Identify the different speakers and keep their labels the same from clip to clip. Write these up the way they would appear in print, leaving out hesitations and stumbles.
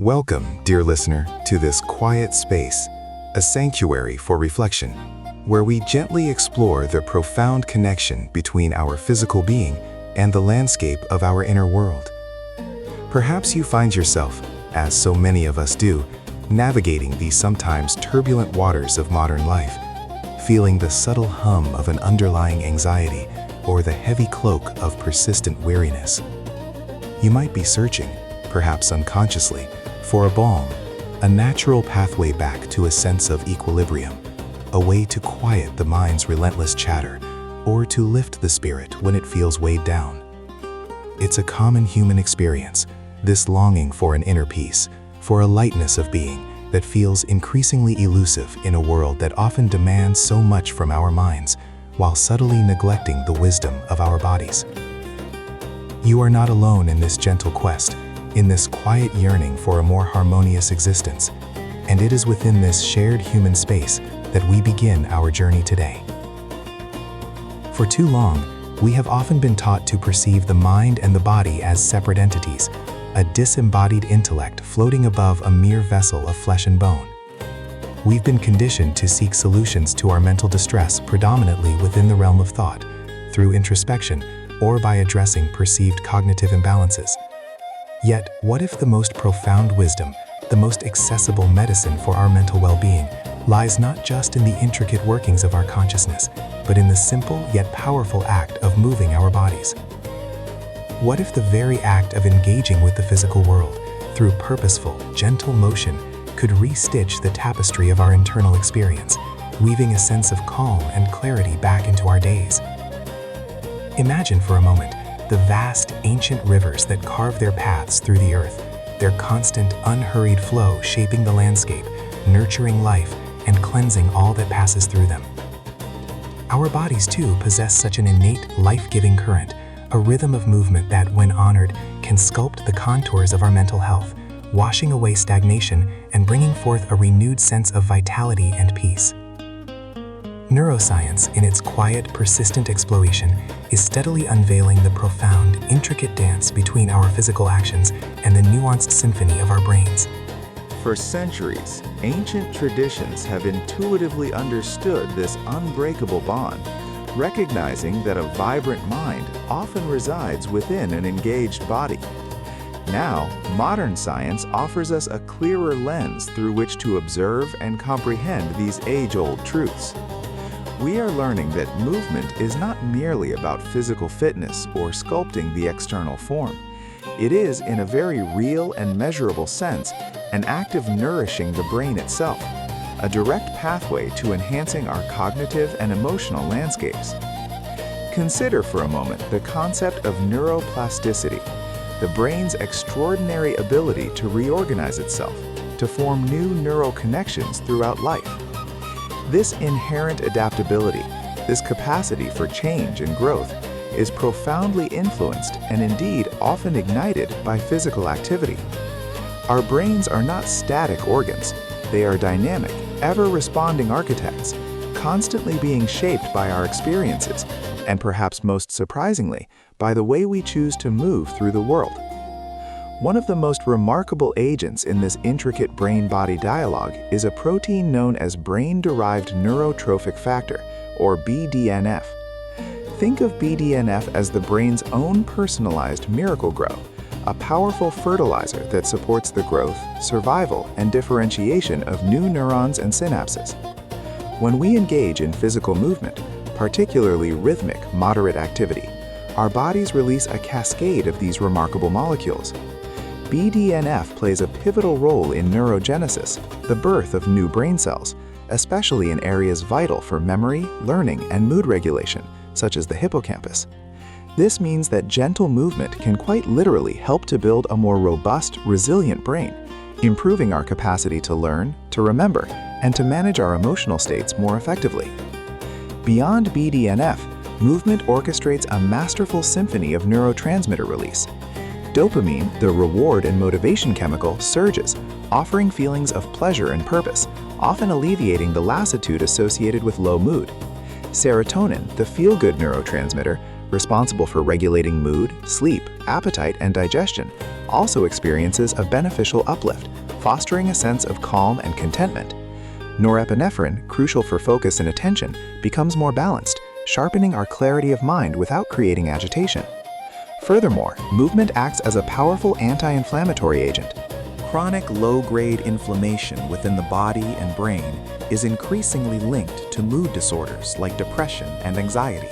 Speaker 1: Welcome, dear listener, to this quiet space, a sanctuary for reflection, where we gently explore the profound connection between our physical being and the landscape of our inner world. Perhaps you find yourself, as so many of us do, navigating the sometimes turbulent waters of modern life, feeling the subtle hum of an underlying anxiety or the heavy cloak of persistent weariness. You might be searching, perhaps unconsciously, for a balm, a natural pathway back to a sense of equilibrium, a way to quiet the mind's relentless chatter, or to lift the spirit when it feels weighed down. It's a common human experience, this longing for an inner peace, for a lightness of being that feels increasingly elusive in a world that often demands so much from our minds, while subtly neglecting the wisdom of our bodies. You are not alone in this gentle quest, in this quiet yearning for a more harmonious existence, and it is within this shared human space that we begin our journey today. For too long, we have often been taught to perceive the mind and the body as separate entities, a disembodied intellect floating above a mere vessel of flesh and bone. We've been conditioned to seek solutions to our mental distress predominantly within the realm of thought, through introspection, or by addressing perceived cognitive imbalances. Yet, what if the most profound wisdom, the most accessible medicine for our mental well-being, lies not just in the intricate workings of our consciousness, but in the simple yet powerful act of moving our bodies? What if the very act of engaging with the physical world, through purposeful, gentle motion, could re-stitch the tapestry of our internal experience, weaving a sense of calm and clarity back into our days? Imagine for a moment the vast, ancient rivers that carve their paths through the earth, their constant, unhurried flow shaping the landscape, nurturing life, and cleansing all that passes through them. Our bodies, too, possess such an innate, life-giving current, a rhythm of movement that, when honored, can sculpt the contours of our mental health, washing away stagnation and bringing forth a renewed sense of vitality and peace. Neuroscience, in its quiet, persistent exploration, is steadily unveiling the profound, intricate dance between our physical actions and the nuanced symphony of our brains.
Speaker 2: For centuries, ancient traditions have intuitively understood this unbreakable bond, recognizing that a vibrant mind often resides within an engaged body. Now, modern science offers us a clearer lens through which to observe and comprehend these age-old truths. We are learning that movement is not merely about physical fitness or sculpting the external form. It is, in a very real and measurable sense, an act of nourishing the brain itself, a direct pathway to enhancing our cognitive and emotional landscapes. Consider for a moment the concept of neuroplasticity, the brain's extraordinary ability to reorganize itself, to form new neural connections throughout life. This inherent adaptability, this capacity for change and growth, is profoundly influenced and indeed often ignited by physical activity. Our brains are not static organs. They are dynamic, ever-responding architects, constantly being shaped by our experiences, and perhaps most surprisingly, by the way we choose to move through the world. One of the most remarkable agents in this intricate brain-body dialogue is a protein known as brain-derived neurotrophic factor, or BDNF. Think of BDNF as the brain's own personalized miracle-grow, a powerful fertilizer that supports the growth, survival, and differentiation of new neurons and synapses. When we engage in physical movement, particularly rhythmic, moderate activity, our bodies release a cascade of these remarkable molecules. BDNF plays a pivotal role in neurogenesis, the birth of new brain cells, especially in areas vital for memory, learning, and mood regulation, such as the hippocampus. This means that gentle movement can quite literally help to build a more robust, resilient brain, improving our capacity to learn, to remember, and to manage our emotional states more effectively. Beyond BDNF, movement orchestrates a masterful symphony of neurotransmitter release. Dopamine, the reward and motivation chemical, surges, offering feelings of pleasure and purpose, often alleviating the lassitude associated with low mood. Serotonin, the feel-good neurotransmitter, responsible for regulating mood, sleep, appetite, and digestion, also experiences a beneficial uplift, fostering a sense of calm and contentment. Norepinephrine, crucial for focus and attention, becomes more balanced, sharpening our clarity of mind without creating agitation. Furthermore, movement acts as a powerful anti-inflammatory agent. Chronic low-grade inflammation within the body and brain is increasingly linked to mood disorders like depression and anxiety.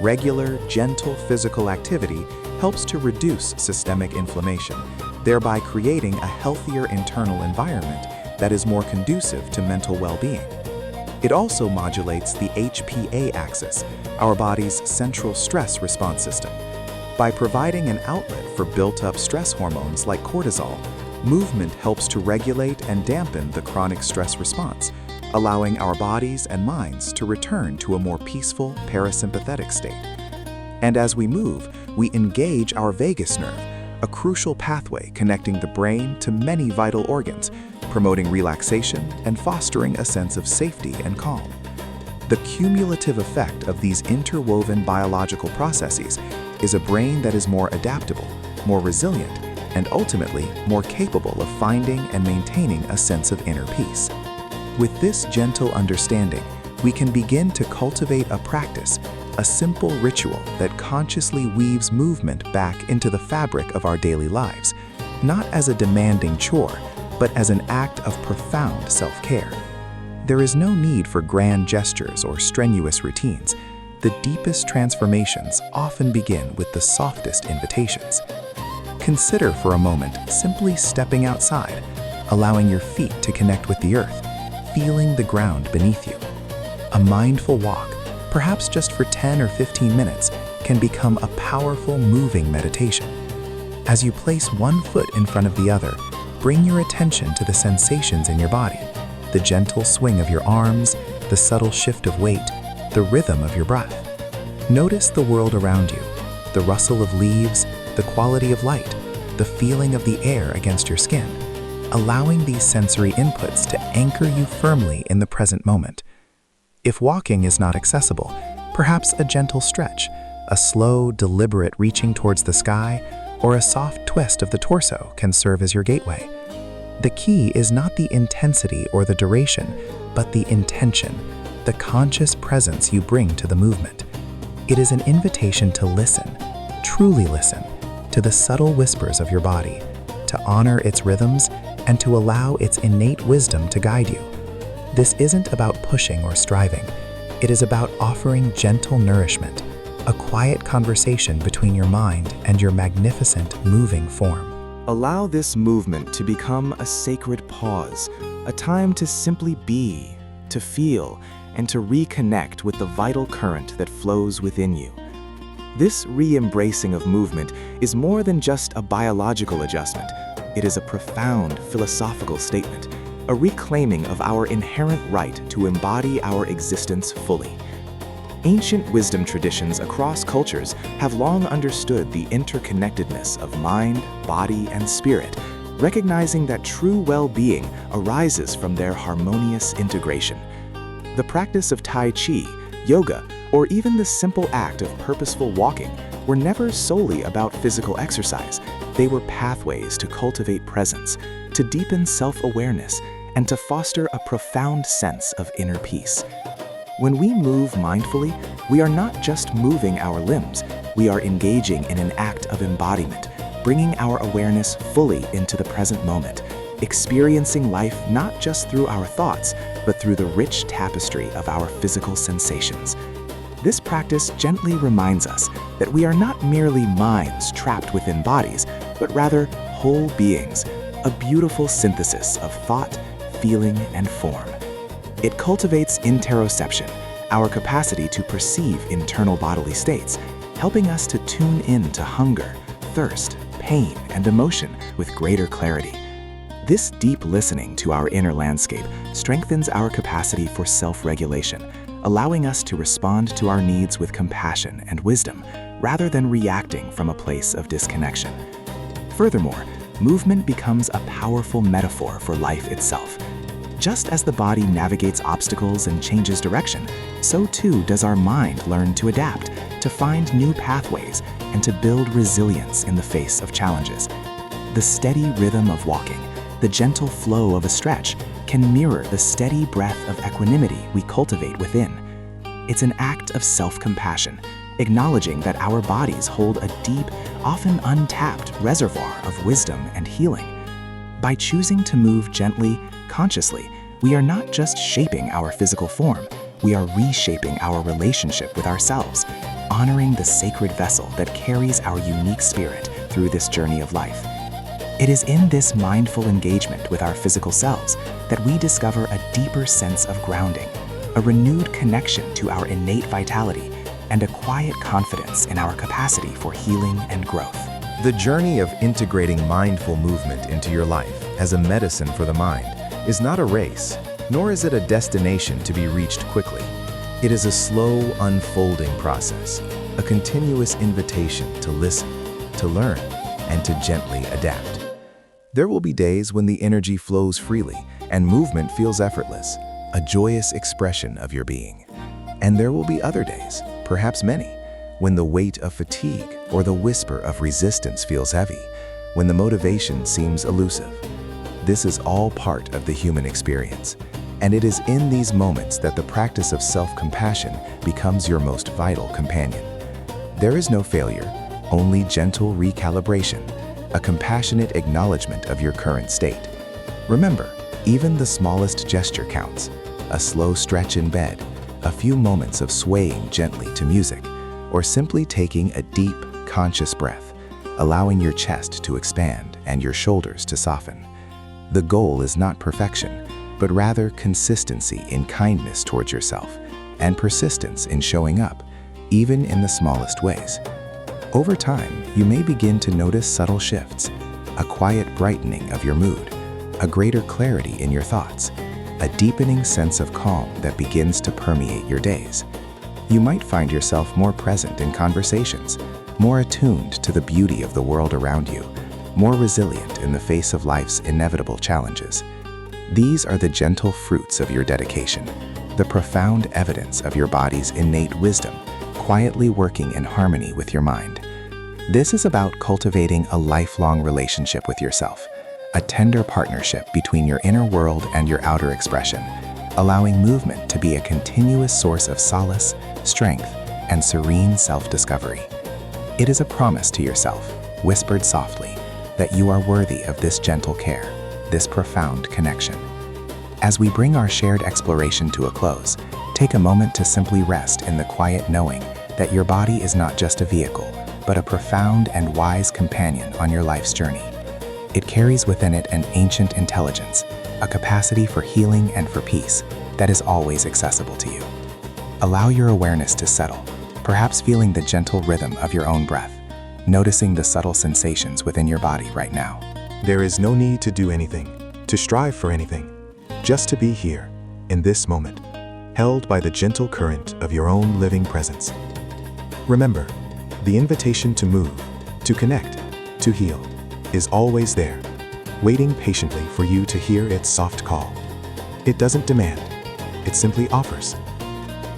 Speaker 2: Regular, gentle physical activity helps to reduce systemic inflammation, thereby creating a healthier internal environment that is more conducive to mental well-being. It also modulates the HPA axis, our body's central stress response system. By providing an outlet for built-up stress hormones like cortisol, movement helps to regulate and dampen the chronic stress response, allowing our bodies and minds to return to a more peaceful parasympathetic state. And as we move, we engage our vagus nerve, a crucial pathway connecting the brain to many vital organs, promoting relaxation and fostering a sense of safety and calm. The cumulative effect of these interwoven biological processes is a brain that is more adaptable, more resilient, and ultimately more capable of finding and maintaining a sense of inner peace. With this gentle understanding, we can begin to cultivate a practice, a simple ritual that consciously weaves movement back into the fabric of our daily lives, not as a demanding chore, but as an act of profound self-care. There is no need for grand gestures or strenuous routines. The deepest transformations often begin with the softest invitations. Consider for a moment simply stepping outside, allowing your feet to connect with the earth, feeling the ground beneath you. A mindful walk, perhaps just for 10 or 15 minutes, can become a powerful moving meditation. As you place one foot in front of the other, bring your attention to the sensations in your body, the gentle swing of your arms, the subtle shift of weight, the rhythm of your breath. Notice the world around you, the rustle of leaves, the quality of light, the feeling of the air against your skin, allowing these sensory inputs to anchor you firmly in the present moment. If walking is not accessible, perhaps a gentle stretch, a slow, deliberate reaching towards the sky, or a soft twist of the torso can serve as your gateway. The key is not the intensity or the duration, but the intention, the conscious presence you bring to the movement. It is an invitation to listen, truly listen, to the subtle whispers of your body, to honor its rhythms, and to allow its innate wisdom to guide you. This isn't about pushing or striving. It is about offering gentle nourishment, a quiet conversation between your mind and your magnificent moving form. Allow this movement to become a sacred pause, a time to simply be, to feel, and to reconnect with the vital current that flows within you. This re-embracing of movement is more than just a biological adjustment. It is a profound philosophical statement, a reclaiming of our inherent right to embody our existence fully. Ancient wisdom traditions across cultures have long understood the interconnectedness of mind, body, and spirit, recognizing that true well-being arises from their harmonious integration. The practice of Tai Chi, yoga, or even the simple act of purposeful walking were never solely about physical exercise. They were pathways to cultivate presence, to deepen self-awareness, and to foster a profound sense of inner peace. When we move mindfully, we are not just moving our limbs, we are engaging in an act of embodiment, bringing our awareness fully into the present moment, experiencing life not just through our thoughts, but through the rich tapestry of our physical sensations. This practice gently reminds us that we are not merely minds trapped within bodies, but rather whole beings, a beautiful synthesis of thought, feeling, and form. It cultivates interoception, our capacity to perceive internal bodily states, helping us to tune in to hunger, thirst, pain, and emotion with greater clarity. This deep listening to our inner landscape strengthens our capacity for self-regulation, allowing us to respond to our needs with compassion and wisdom, rather than reacting from a place of disconnection. Furthermore, movement becomes a powerful metaphor for life itself. Just as the body navigates obstacles and changes direction, so too does our mind learn to adapt, to find new pathways, and to build resilience in the face of challenges.
Speaker 3: The steady rhythm of walking, the gentle flow of a stretch, can mirror the steady breath of equanimity we cultivate within. It's an act of self-compassion, acknowledging that our bodies hold a deep, often untapped reservoir of wisdom and healing. By choosing to move gently, consciously, we are not just shaping our physical form, we are reshaping our relationship with ourselves, honoring the sacred vessel that carries our unique spirit through this journey of life. It is in this mindful engagement with our physical selves that we discover a deeper sense of grounding, a renewed connection to our innate vitality, and a quiet confidence in our capacity for healing and growth.
Speaker 1: The journey of integrating mindful movement into your life as a medicine for the mind is not a race, nor is it a destination to be reached quickly. It is a slow, unfolding process, a continuous invitation to listen, to learn, and to gently adapt. There will be days when the energy flows freely and movement feels effortless, a joyous expression of your being. And there will be other days, perhaps many, when the weight of fatigue or the whisper of resistance feels heavy, when the motivation seems elusive. This is all part of the human experience, and it is in these moments that the practice of self-compassion becomes your most vital companion. There is no failure, only gentle recalibration, a compassionate acknowledgement of your current state. Remember, even the smallest gesture counts, a slow stretch in bed, a few moments of swaying gently to music, or simply taking a deep, conscious breath, allowing your chest to expand and your shoulders to soften. The goal is not perfection, but rather consistency in kindness towards yourself and persistence in showing up, even in the smallest ways. Over time, you may begin to notice subtle shifts, a quiet brightening of your mood, a greater clarity in your thoughts, a deepening sense of calm that begins to permeate your days. You might find yourself more present in conversations, more attuned to the beauty of the world around you, more resilient in the face of life's inevitable challenges. These are the gentle fruits of your dedication, the profound evidence of your body's innate wisdom, quietly working in harmony with your mind. This is about cultivating a lifelong relationship with yourself, a tender partnership between your inner world and your outer expression, allowing movement to be a continuous source of solace, strength, and serene self-discovery. It is a promise to yourself, whispered softly, that you are worthy of this gentle care, this profound connection. As we bring our shared exploration to a close, take a moment to simply rest in the quiet knowing that your body is not just a vehicle, but a profound and wise companion on your life's journey. It carries within it an ancient intelligence, a capacity for healing and for peace that is always accessible to you. Allow your awareness to settle, perhaps feeling the gentle rhythm of your own breath, noticing the subtle sensations within your body right now. There is no need to do anything, to strive for anything, just to be here, in this moment, held by the gentle current of your own living presence. Remember, the invitation to move, to connect, to heal, is always there, waiting patiently for you to hear its soft call. It doesn't demand, it simply offers.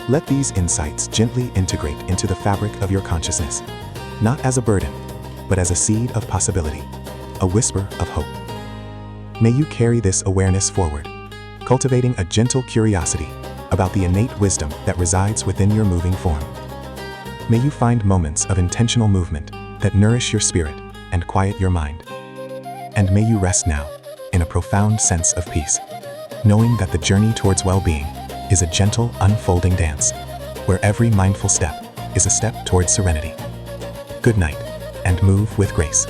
Speaker 1: Let these insights gently integrate into the fabric of your consciousness, not as a burden, but as a seed of possibility, a whisper of hope. May you carry this awareness forward, cultivating a gentle curiosity about the innate wisdom that resides within your moving form. May you find moments of intentional movement that nourish your spirit and quiet your mind. And may you rest now in a profound sense of peace, knowing that the journey towards well-being is a gentle, unfolding dance, where every mindful step is a step towards serenity. Good night, and move with grace.